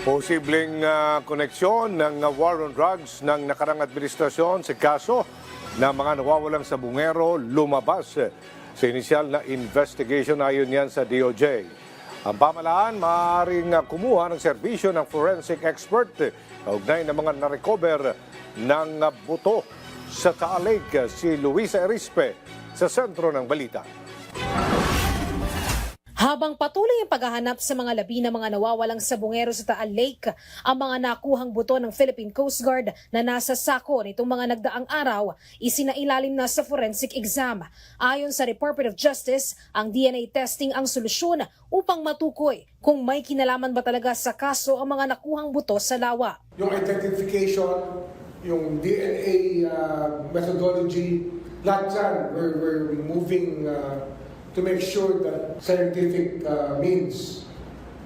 Posibleng koneksyon ng war on drugs ng nakarang administrasyon sa kaso ng mga nawawalang sabungero lumabas sa inisyal na investigation ayon yan sa DOJ. Ang pamahalaan maaaring kumuha ng serbisyo ng forensic expert kaugnay ng mga narecover ng buto sa Taal Lake. Si Luisa Erispe sa sentro ng balita. Habang patuloy ang paghahanap sa mga labi ng mga nawawalang sabungero sa Taal Lake, ang mga nakuhang buto ng Philippine Coast Guard na nasa sako nitong mga nagdaang araw, isinailalim na sa forensic exam. Ayon sa Department of Justice, ang DNA testing ang solusyon upang matukoy kung may kinalaman ba talaga sa kaso ang mga nakuhang buto sa lawa. Yung identification, yung DNA methodology, lahat yan, we're moving to make sure that scientific means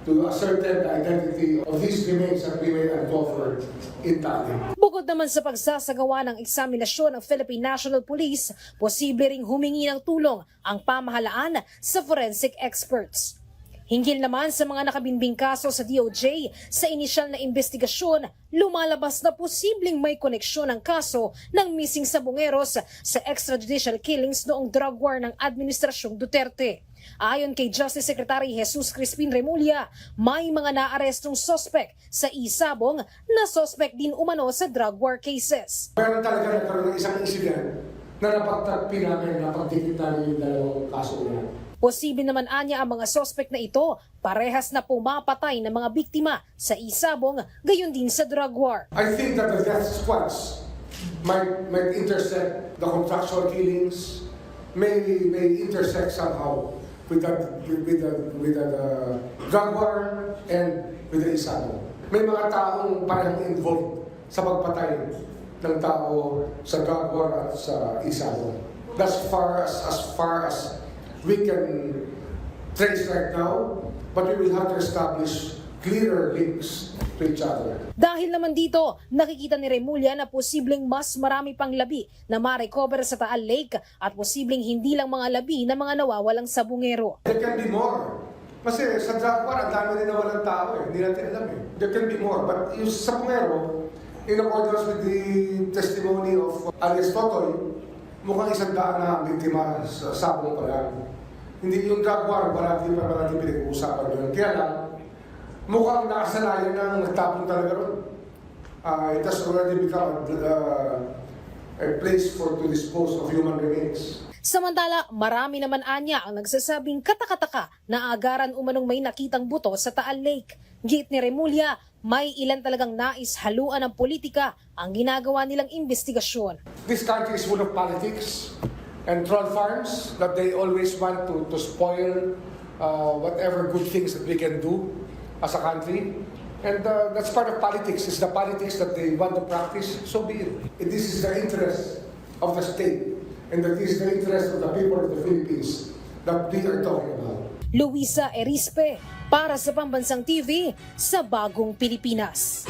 to ascertain the identity of these remains that we may uncover in Taal Lake. Bukod naman sa pagsasagawa ng eksaminasyon ng Philippine National Police, posible ring humingi ng tulong ang pamahalaan sa forensic experts. Hinggil naman sa mga nakabinbing kaso sa DOJ, sa inisyal na investigasyon, lumalabas na posibleng may koneksyon ang kaso ng missing sabungeros sa extrajudicial killings noong drug war ng Administrasyong Duterte. Ayon kay Justice Secretary Jesus Crispin Remulla, may mga naarestong sospek sa isabong na sospek din umano sa drug war cases. Meron talaga nagkaroon ng isang incident na napagtagpi namin, napagtikit namin yung dalawang kaso na. Posible naman anya ang mga sospek na ito, parehas na pumapatay ng mga biktima sa isabong, gayon din sa drug war. I think that the death squads might intersect the contractual killings, may intersect somehow with the drug war and with the isabong. May mga taong parang involved sa pagpatay ng tao sa drug war at sa isabong. That's as far as we can trace right now, but we will have to establish clearer links to each other. Dahil naman dito, nakikita ni Remulla na posibleng mas marami pang labi na ma-recover sa Taal Lake at posibleng hindi lang mga labi na mga nawawalang sabungero. There can be more. Kasi sa drug war, ang dami rin nawalang tao eh. Hindi natin alam eh. There can be more. But yung sabungero, in accordance with the testimony of Alice Totoy, mukhang 100 na biktima sa sabong pa lang. Hindi yung drug war, parati pinag-uusapan yun. Kaya lang, mukhang nakasanayan ng nagtapon talaga ron. It has already become a place to dispose of human remains. Samantala, marami naman anya ang nagsasabing katakataka na agaran umanong may nakitang buto sa Taal Lake. Git ni Remulla, may ilan talagang nais haluan ng politika ang ginagawa nilang investigasyon. This country is full of politics and troll farms that they always want to spoil whatever good things that we can do as a country. And that's part of politics. It's the politics that they want to practice, so be it. This is the interest of the state, and that is the interest of the people of the Philippines that we are talking about. Luisa Erispe, para sa Pambansang TV, sa Bagong Pilipinas.